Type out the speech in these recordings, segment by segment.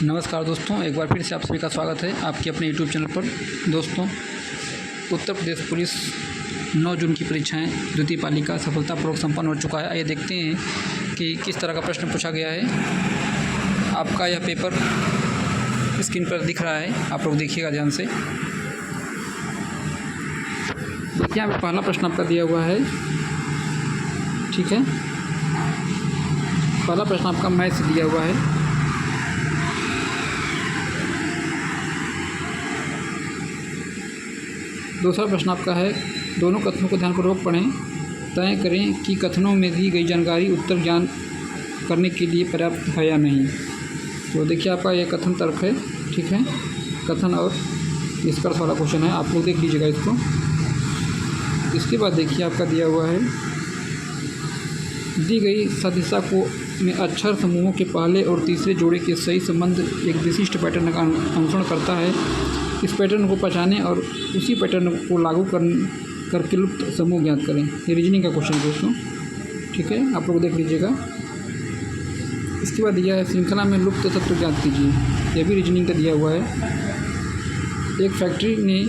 नमस्कार दोस्तों, एक बार फिर से आप सभी का स्वागत है आपके अपने यूट्यूब चैनल पर। दोस्तों, उत्तर प्रदेश पुलिस 9 जून की परीक्षाएं द्वितीय पालिका सफलतापूर्वक संपन्न हो चुका है। आइए देखते हैं कि किस तरह का प्रश्न पूछा गया है। आपका यह पेपर स्क्रीन पर दिख रहा है, आप लोग देखिएगा ध्यान से। देखिए, यहाँ पर पहला प्रश्न आपका दिया हुआ है, ठीक है। पहला प्रश्न आपका मैथ से दिया हुआ है। दूसरा प्रश्न आपका है, दोनों कथनों को ध्यानपूर्वक पढ़ें, तय करें कि कथनों में दी गई जानकारी उत्तर ज्ञान करने के लिए पर्याप्त है या नहीं। तो देखिए, आपका यह कथन तर्क है, ठीक है। कथन और निष्कर्ष वाला क्वेश्चन है, आप लोग देख लीजिएगा इसको। इसके बाद देखिए, आपका दिया हुआ है, दी गई सदिशा को में अक्षर समूहों के पहले और तीसरे जोड़े के सही संबंध एक विशिष्ट पैटर्न का अनुसरण करता है। इस पैटर्न को पहचानें और उसी पैटर्न को लागू करके लुप्त समूह ज्ञात करें। ये रीजनिंग का क्वेश्चन है दोस्तों, ठीक है, आप लोग देख लीजिएगा। इसके बाद दिया है, श्रृंखला में लुप्त तत्व ज्ञात कीजिए। यह भी रीजनिंग का दिया हुआ है। एक फैक्ट्री ने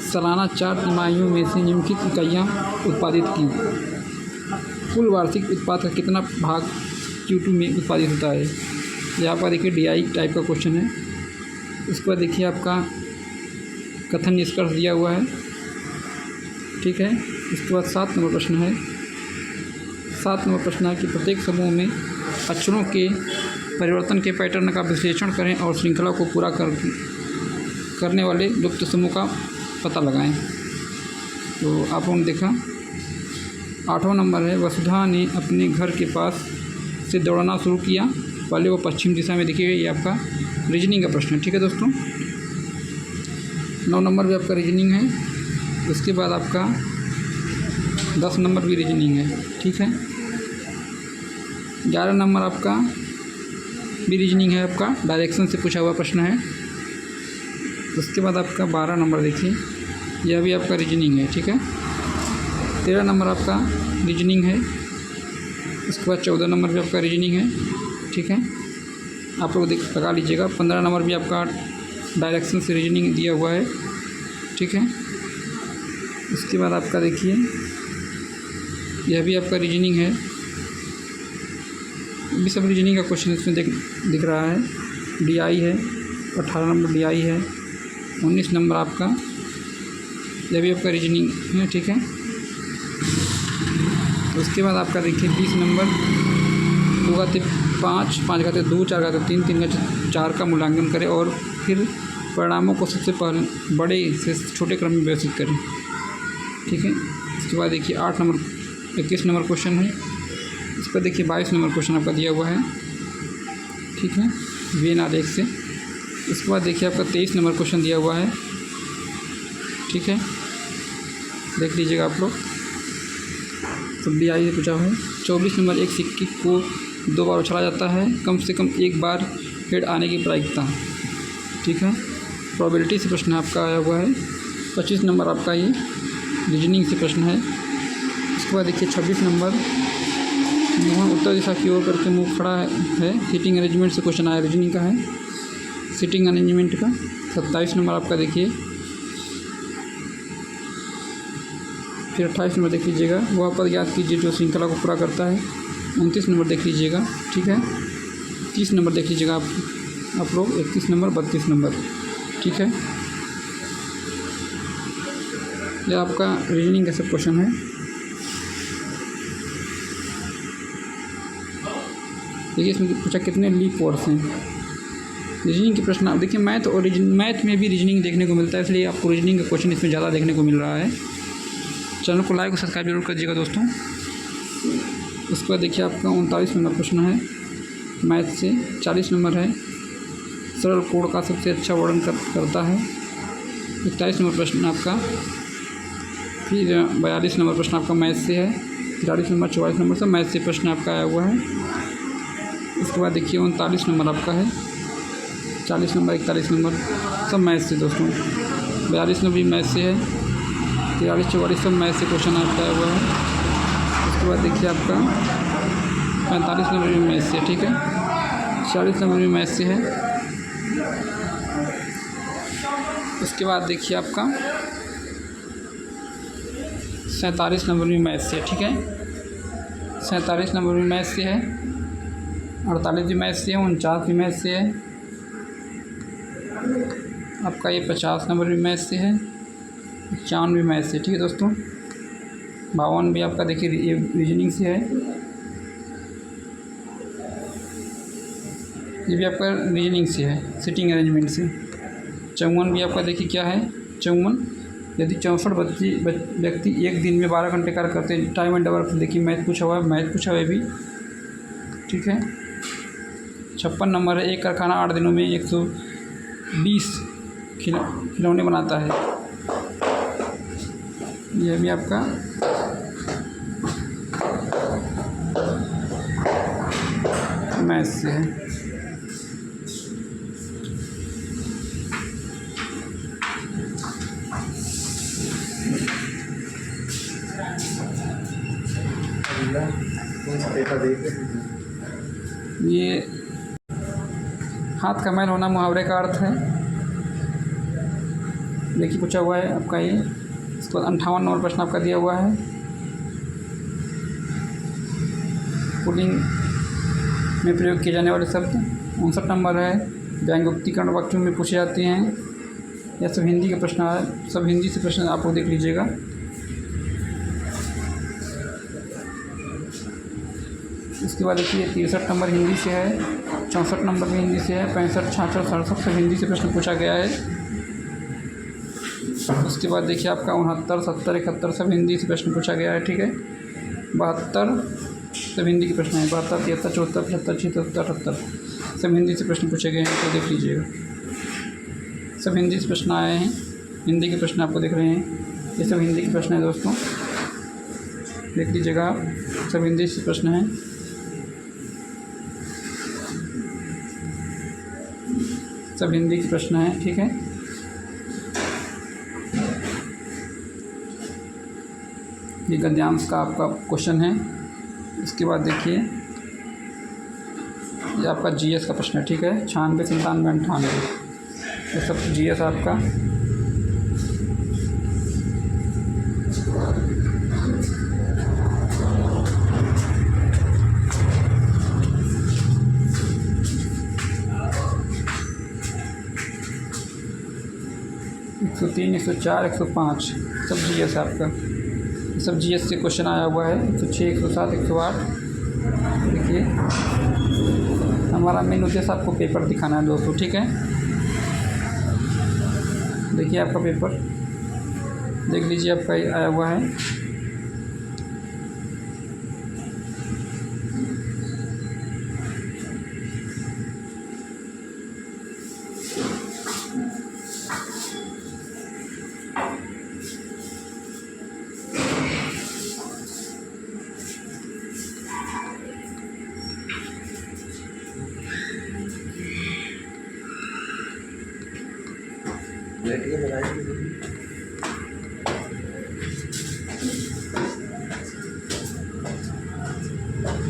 सालाना 4 तिमाहियों में से निम्नलिखित इकाइयाँ उत्पादित की। कुल वार्षिक उत्पाद का कितना भाग Q2 में उत्पादित होता है। यह आपका देखिए DI टाइप का क्वेश्चन है। इसके बाद देखिए, आपका कथन निष्कर्ष दिया हुआ है, ठीक है। इसके बाद 7 नंबर प्रश्न है। 7 नंबर प्रश्न है कि प्रत्येक समूह में अक्षरों के परिवर्तन के पैटर्न का विश्लेषण करें और श्रृंखला को पूरा करने वाले लुप्त समूह का पता लगाएं। तो आप लोगों ने देखा। 8वां नंबर है, वसुधा ने अपने घर के पास से दौड़ना शुरू किया। पहले वो पश्चिम दिशा में देखिए, ये आपका रीजनिंग का प्रश्न है, ठीक है दोस्तों। 9 नंबर भी आपका रीजनिंग है। उसके बाद आपका 10 नंबर भी रीजनिंग है, ठीक है। 11 नंबर आपका भी रीजनिंग है, आपका डायरेक्शन से पूछा हुआ प्रश्न है। उसके बाद आपका 12 नंबर देखिए, यह भी आपका रीजनिंग है, ठीक है। 13 नंबर आपका रीजनिंग है। उसके बाद 14 नंबर भी आपका रीजनिंग है, ठीक है, आप लोग लगा लीजिएगा। 15 नंबर भी आपका डायरेक्शन से रीजनिंग दिया हुआ है, ठीक है। उसके बाद आपका देखिए, यह भी आपका रीजनिंग है। अभी सब रीजनिंग का क्वेश्चन इसमें दिख रहा है। DI है, 18 नंबर DI है। 19 नंबर आपका, यह भी आपका रीजनिंग है, ठीक है। उसके बाद आपका देखिए 20 नंबर, 2 घाते 5, 5 घाते 2, 4 घाते 3, 3 घाते 4 का मूल्यांकन करें और फिर परिणामों को सबसे पहले बड़े से छोटे क्रम में व्यवस्थित करें, ठीक है। इसके बाद देखिए 21 नंबर क्वेश्चन है। इस पर देखिए 22 नंबर क्वेश्चन आपका दिया हुआ है, ठीक है, वेन आलेख से। इसके बाद देखिए आपका 23 नंबर क्वेश्चन दिया हुआ है, ठीक है, देख लीजिएगा आप लोग। तो DI से पूछा हुआ है। 24 नंबर, एक सिक्के को 2 बार उछाला जाता है, कम से कम 1 बार हेड आने की प्रायिकता, ठीक है। प्रोबेबिलिटी से प्रश्न आपका आया हुआ है। 25 नंबर आपका ये रीजनिंग से प्रश्न है। इसके बाद देखिए 26 नंबर, मोहन उत्तर दिशा की ओर करके मुँह खड़ा है। सीटिंग अरेंजमेंट से क्वेश्चन आया, रीजनिंग का है, सीटिंग अरेंजमेंट का। 27 नंबर आपका देखिए। फिर 28 नंबर देख लीजिएगा, वह पद याद कीजिए जो श्रृंखला को पूरा करता है। 29 नंबर देख लीजिएगा, ठीक है। 30 नंबर देख लीजिएगा आप लोग। 31 नंबर, 32 नंबर, ठीक है। यह आपका रीजनिंग का सब क्वेश्चन है। देखिए, इसमें पूछा कितने लीप वर्ड्स हैं। रीजनिंग के प्रश्न आप देखिए, मैथ में भी रीजनिंग देखने को मिलता है, इसलिए आपको रीजनिंग का क्वेश्चन इसमें ज़्यादा देखने को मिल रहा है। चैनल को लाइक और सब्सक्राइब जरूर करिएगा दोस्तों। उसके बाद देखिए आपका 39 नंबर प्रश्न है मैथ से। 40 नंबर है, सरल कोड का सबसे अच्छा वर्णन करता है। 41 नंबर प्रश्न आपका। फिर 42 नंबर प्रश्न आपका मैथ से है। 43 नंबर, 44 नंबर से मैथ से प्रश्न आपका आया हुआ है। इसके बाद देखिए 39 नंबर आपका है। 40 नंबर, 41 नंबर सब मैथ से दोस्तों। 42 नंबर भी मैथ से है। 43, 44 सब मैथ से क्वेश्चन आपका आया हुआ है। उसके बाद देखिए आपका 45 नंबर भी मैथ से, ठीक है। 40 नंबर भी मैथ से है। उसके बाद देखिए आपका 47 नंबर भी मैथ से है, ठीक है। 47 नंबर भी मैथ से है, 48 भी मैथ से है, 49 भी मैथ से है, आपका ये 50 नंबर भी मैथ से है, 51 भी मैथ से, ठीक है दोस्तों। 52 भी आपका देखिए ये रीजनिंग से है, ये भी आपका रीजनिंग से है, सिटिंग अरेंजमेंट से। 54 भी आपका देखिए क्या है, 54 यदि 64 व्यक्ति एक दिन में 12 घंटे कार्य करते हैं, टाइम एंड वर्क, देखिए मैथ पूछा हुआ है भी, ठीक है। 56 नंबर है, एक कारखाना 8 दिनों में 120 खिलौने बनाता है, यह भी आपका मैथ से है। ये हाथ का मैल होना मुहावरे का अर्थ है, देखिए पूछा हुआ है आपका ये। इसके बाद 58 नंबर प्रश्न आपका दिया हुआ है, पुलिंग में प्रयोग किए जाने वाले शब्द। 59 नंबर है, व्यंग्योक्तिकरण वाक्यों में पूछे जाते हैं, यह सब हिंदी का प्रश्न है, सब हिंदी से प्रश्न आप लोग देख लीजिएगा। इसके बाद देखिए 63 नंबर हिंदी से है, 64 नंबर भी हिंदी से है, 65, 66, 67 सब हिंदी से प्रश्न पूछा गया है। उसके बाद देखिए आपका 69, 70, 71 सब हिंदी से प्रश्न पूछा गया है, ठीक है। 72 सब हिंदी के प्रश्न है, 72, 73, 74, 75, 76, 78 सब हिंदी से प्रश्न पूछे गए हैं, तो देख लीजिएगा। सब हिंदी से प्रश्न आए हैं, हिंदी के प्रश्न आपको दिख रहे हैं, ये सब हिंदी के प्रश्न हैं दोस्तों, देख लीजिएगा, सब हिंदी से प्रश्न हैं। सब हिंदी के प्रश्न हैं, ठीक है। ये गद्यांश का आपका क्वेश्चन है। इसके बाद देखिए ये आपका जीएस का प्रश्न है, ठीक है। 96, 97, 98 ये सब जीएस आपका। एक 103, 104, 105 सब जीएस आपका, सब जीएस से क्वेश्चन आया हुआ है। 106, 107, 108 देखिए, हमारा मेन उद्देश्य आपको पेपर दिखाना है दोस्तों, ठीक है। देखिए आपका पेपर देख लीजिए, आपका आया हुआ है। बैठ के लगाएंगे।